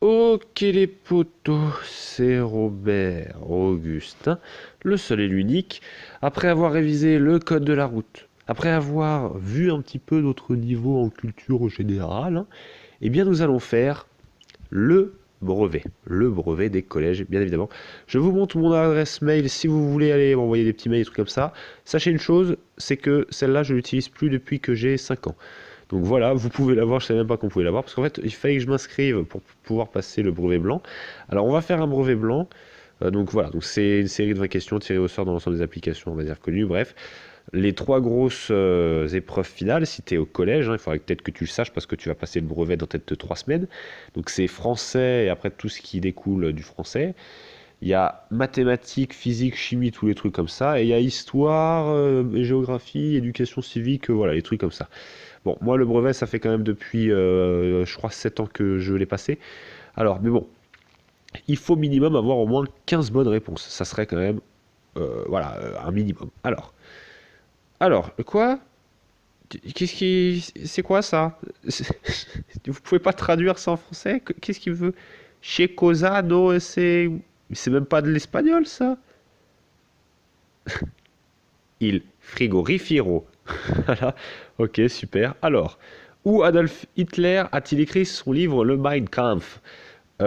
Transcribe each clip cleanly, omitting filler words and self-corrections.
Ok les potos, c'est Robert Augustin, le seul et l'unique. Après avoir révisé le code de la route, après avoir vu un petit peu notre niveau en culture générale, eh bien nous allons faire le brevet des collèges, bien évidemment. Je vous montre mon adresse mail si vous voulez aller m'envoyer des petits mails, des trucs comme ça. Sachez une chose, c'est que celle-là, je l'utilise plus depuis que j'ai 5 ans. Donc voilà, vous pouvez l'avoir, je ne savais même pas qu'on pouvait l'avoir, parce qu'en fait, il fallait que je m'inscrive pour pouvoir passer le brevet blanc. Alors on va faire un brevet blanc. Donc voilà, donc c'est une série de 20 questions tirées au sort dans l'ensemble des applications, on va dire connues, bref. Les trois grosses épreuves finales, si tu es au collège, il faudrait peut-être que tu le saches parce que tu vas passer le brevet dans peut-être 3 semaines. Donc c'est français et après tout ce qui découle du français. Il y a mathématiques, physique, chimie, tous les trucs comme ça. Et il y a histoire, géographie, éducation civique, voilà, les trucs comme ça. Bon, moi le brevet, ça fait quand même depuis, je crois, 7 ans que je l'ai passé. Alors, mais bon, il faut minimum avoir au moins 15 bonnes réponses. Ça serait quand même, voilà, un minimum. Alors, quoi? Qu'est-ce qui... C'est quoi ça? Vous pouvez pas traduire ça en français? Qu'est-ce qu'il veut? Chez Cosa, non, c'est... C'est même pas de l'espagnol, ça? Il frigorifero. Voilà. Ok, super. Alors, où Adolf Hitler a-t-il écrit son livre Le Mein Kampf? Il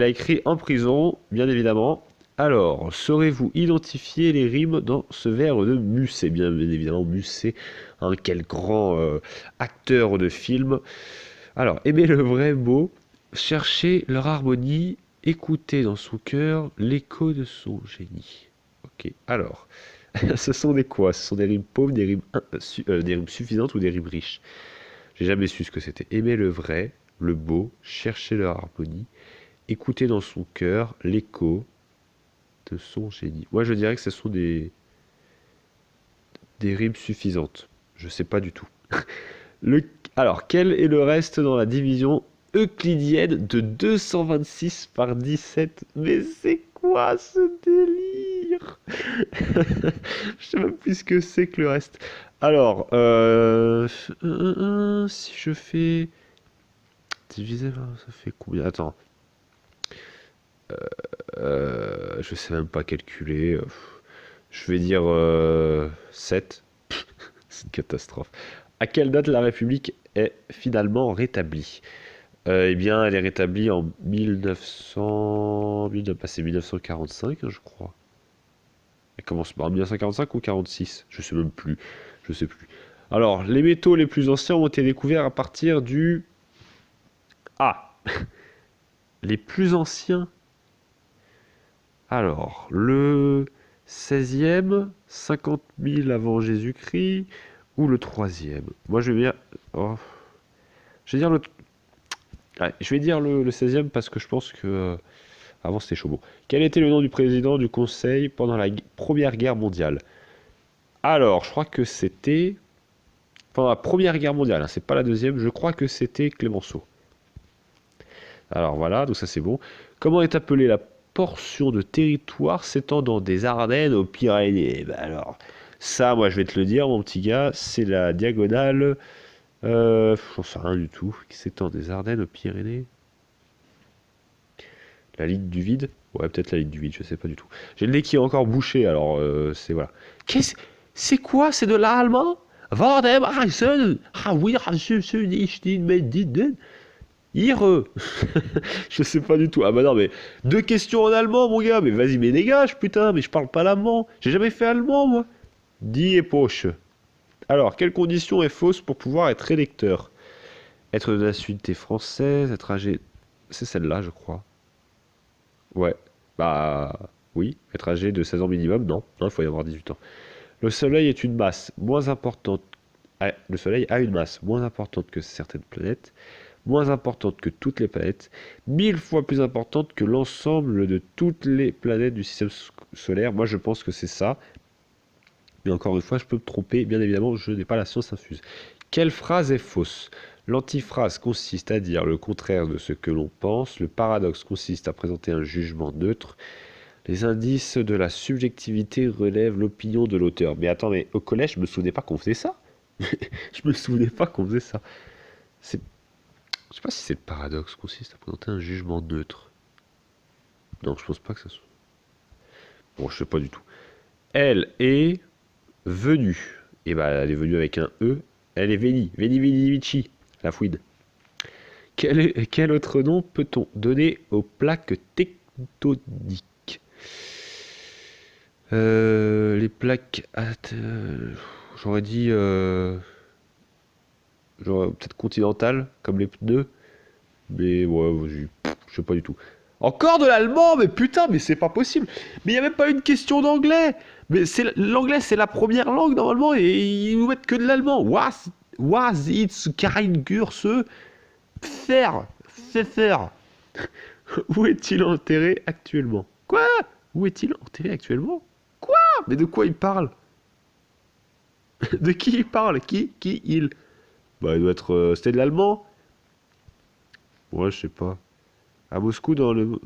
a écrit en prison, bien évidemment. Alors, saurez-vous identifier les rimes dans ce vers de Musset? Bien évidemment, Musset, hein, quel grand acteur de film. Alors, aimer le vrai mot, chercher leur harmonie, écouter dans son cœur l'écho de son génie. Ok, alors, ce sont des quoi? Ce sont des rimes pauvres, des rimes suffisantes ou des rimes riches? J'ai jamais su ce que c'était. Aimer le vrai, le beau, chercher leur harmonie, écouter dans son cœur l'écho de son génie. Moi, je dirais que ce sont des rimes suffisantes. Je sais pas du tout. Le, alors, quel est le reste dans la division euclidienne de 226 par 17? Mais c'est quoi ce délire? Je sais même plus ce que c'est que le reste. Alors, si je fais divisé par, ça fait combien? Attends, je sais même pas calculer. Je vais dire 7. C'est une catastrophe. À quelle date la République est finalement rétablie? Eh bien, elle est rétablie en 1900... c'est 1945, hein, je crois. Elle commence par 1945 ou 46? Je sais même plus. Je sais plus. Alors, les métaux les plus anciens ont été découverts à partir du... Ah, les plus anciens. Alors, le 16e, 50 000 avant Jésus-Christ, ou le troisième. Moi, je vais dire... oh, je vais dire le... ouais, je vais dire le 16e parce que je pense que... avant, c'était chaud. Bon. Quel était le nom du président du Conseil pendant la Première Guerre mondiale? Alors, je crois que c'était... pendant la Première Guerre mondiale, hein, c'est pas la deuxième, je crois que c'était Clémenceau. Alors voilà, donc ça c'est bon. Comment est appelée la portion de territoire s'étendant des Ardennes aux Pyrénées? Ben alors, ça, moi je vais te le dire, mon petit gars, c'est la diagonale... j'en sais rien du tout. Qui s'étend des Ardennes aux Pyrénées? La ligne du vide? Ouais, peut-être la ligne du vide, je sais pas du tout. J'ai le nez qui est encore bouché, alors c'est voilà. Qu'est-ce... C'est quoi? C'est de l'allemand? Vor dem Eisen? Ah oui, nicht in Ire. Je sais pas du tout. Ah bah non, mais deux questions en allemand, mon gars. Mais vas-y, mais dégage, putain. Mais je parle pas l'allemand. J'ai jamais fait allemand, moi. Die et poche. Alors, quelle condition est fausse pour pouvoir être électeur? Être de nationalité française, être âgé... C'est celle-là, je crois. Ouais. Bah... oui. Être âgé de 16 ans minimum, non. Non, il faut y avoir 18 ans. Le Soleil est une masse moins importante... le Soleil a une masse moins importante que certaines planètes, moins importante que toutes les planètes, 1000 fois plus importante que l'ensemble de toutes les planètes du système solaire. Moi, je pense que c'est ça. Mais encore une fois, je peux me tromper. Bien évidemment, je n'ai pas la science infuse. Quelle phrase est fausse? L'antiphrase consiste à dire le contraire de ce que l'on pense. Le paradoxe consiste à présenter un jugement neutre. Les indices de la subjectivité relèvent l'opinion de l'auteur. Mais attends, mais au collège, je me souvenais pas qu'on faisait ça. Je me souvenais pas qu'on faisait ça. C'est Je sais pas si c'est le paradoxe consiste à présenter un jugement neutre. Non, je pense pas que ça soit. Bon, je sais pas du tout. Elle est venue. Et bah, elle est venue avec un E. Elle est Veni. Veni, Vini, Vici. La fouine. Quel autre nom peut-on donner aux plaques tectoniques? Les plaques. J'aurais dit. Peut-être continentales, comme les pneus. Mais ouais, je sais pas du tout. Encore de l'allemand, mais putain, mais c'est pas possible. Mais il n'y a même pas une question d'anglais. Mais l'anglais, c'est la première langue normalement, et ils nous mettent que de l'allemand. Was it's kein Kurse faire, faire. Où est-il enterré actuellement? Quoi? Où est-il enterré actuellement? Quoi? Mais de quoi il parle? De qui il parle? Qui il? Bah, il doit être. C'était de l'allemand? Ouais, je sais pas. À Moscou, dans le.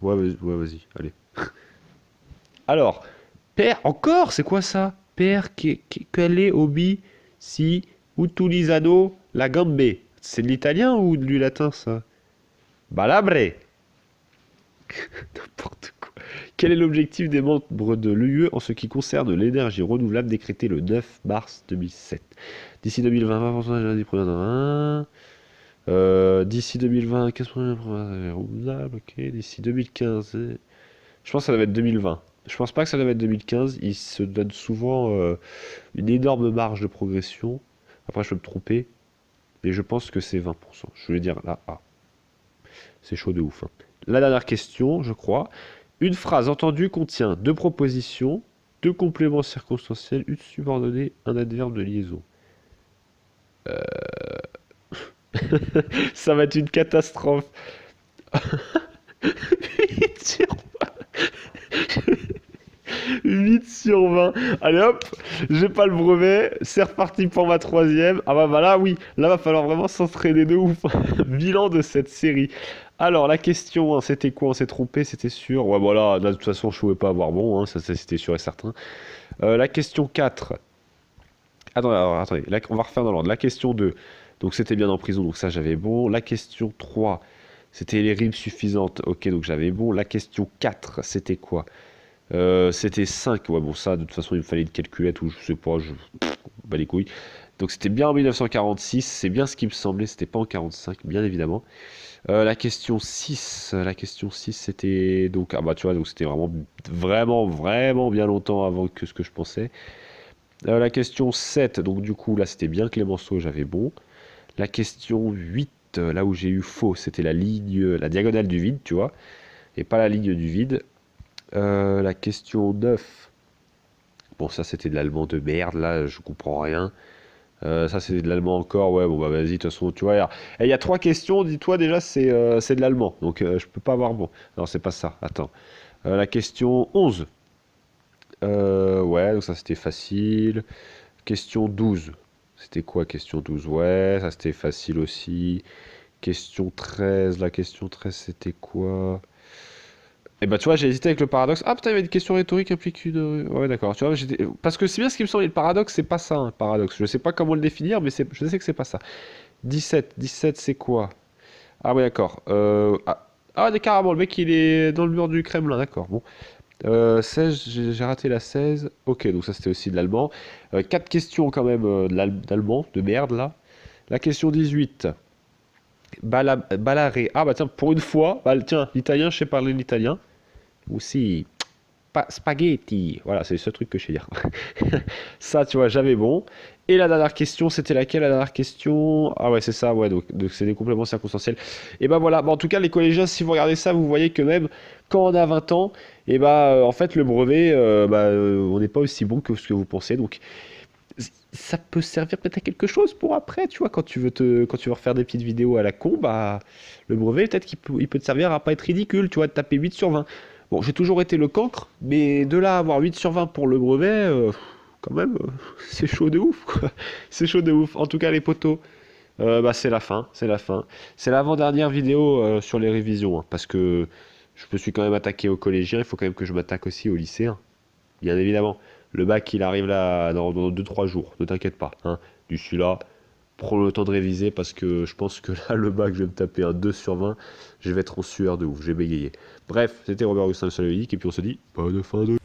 Ouais, vas-y, allez. Alors, père, encore, c'est quoi ça? Père, quel est obi si utilizado la gambe? C'est de l'italien ou du latin, ça? Balabre! N'importe quoi. Quel est l'objectif des membres de l'UE en ce qui concerne l'énergie renouvelable décrété le 9 mars 2007? D'ici 2020, 20% d'énergie renouvelable. D'ici 2020, 15% renouvelable, ok. D'ici 2015, je pense que ça doit être 2020. Je pense pas que ça doit être 2015. Ils se donnent souvent une énorme marge de progression. Après, je peux me tromper. Mais je pense que c'est 20%. Je vais dire là, ah. C'est chaud de ouf, hein. La dernière question, je crois. Une phrase entendue contient deux propositions, deux compléments circonstanciels, une subordonnée, un adverbe de liaison. Ça va être une catastrophe. 8 sur 8 sur 20. Allez hop, j'ai pas le brevet, c'est reparti pour ma troisième. Ah bah là oui, là va falloir vraiment s'entraîner de ouf. Bilan de cette série. Alors la question, hein, c'était quoi? On s'est trompé, c'était sûr. Ouais voilà, là, de toute façon je pouvais pas avoir bon, hein, ça c'était sûr et certain. La question 4. Attendez, là, on va refaire dans l'ordre. La question 2, donc c'était bien en prison, donc ça j'avais bon. La question 3, c'était les rimes suffisantes, ok, donc j'avais bon. La question 4, c'était quoi? C'était 5, ouais bon ça de toute façon il me fallait une calculette ou je sais pas, bah les couilles. Donc c'était bien en 1946, c'est bien ce qui me semblait, c'était pas en 45 bien évidemment. La question 6, c'était donc, ah bah tu vois, donc c'était vraiment bien longtemps avant que ce que je pensais. La question 7, donc du coup là c'était bien Clémenceau, j'avais bon. La question 8, là où j'ai eu faux, c'était la diagonale du vide, tu vois, et pas la ligne du vide. La question 9, bon ça c'était de l'allemand de merde, là je comprends rien. Ça c'est de l'allemand encore, ouais bon bah vas-y, de toute façon tu vois, il y a 3 questions, dis-toi déjà c'est de l'allemand, donc je peux pas avoir bon. Non c'est pas ça, attends. La question 11, ouais donc ça c'était facile. Question 12, c'était quoi question 12? Ouais ça c'était facile aussi. Question 13, la question 13 c'était quoi? Et bah tu vois, j'ai hésité avec le paradoxe. Ah putain, il y avait une question rhétorique impliquée de. Ouais, d'accord. Tu vois, parce que c'est bien ce qui me semble. Le paradoxe, c'est pas ça, un paradoxe. Je sais pas comment le définir, mais je sais que c'est pas ça. 17, c'est quoi? Ah ouais, d'accord. Carrément, le mec, il est dans le mur du Kremlin, d'accord. Bon. 16, j'ai raté la 16. Ok, donc ça, c'était aussi de l'allemand. 4 questions quand même d'allemand, de merde, là. La question 18. Ballaré. Ah bah tiens, pour une fois, bah, tiens, l'italien, je sais parler l'italien. Aussi, spaghetti. Voilà, c'est le seul truc que je sais dire. Ça, tu vois, j'avais bon. Et la dernière question, c'était laquelle la dernière question? Ah ouais, c'est ça, ouais, donc c'est des compléments circonstanciels. Et ben voilà, en tout cas, les collégiens, si vous regardez ça, vous voyez que même quand on a 20 ans, et en fait, le brevet, on n'est pas aussi bon que ce que vous pensez. Donc, ça peut servir peut-être à quelque chose pour après, tu vois, quand tu veux refaire des petites vidéos à la con, bah, le brevet, peut-être il peut te servir à pas être ridicule, tu vois, de taper 8 sur 20. Bon, j'ai toujours été le cancre, mais de là à avoir 8 sur 20 pour le brevet, quand même, c'est chaud de ouf, quoi. C'est chaud de ouf. En tout cas, les potos, c'est la fin, c'est la fin. C'est l'avant-dernière vidéo sur les révisions, hein, parce que je me suis quand même attaqué aux collégiens, il faut quand même que je m'attaque aussi aux lycéens, bien évidemment. Le bac, il arrive là dans 2-3 jours, ne t'inquiète pas, hein. D'ici là, prendre le temps de réviser parce que je pense que là, le bac, je vais me taper un 2 sur 20. Je vais être en sueur de ouf, je vais bégayer. Bref, c'était Robert Augustin Le Soleil et puis on se dit, pas de fin de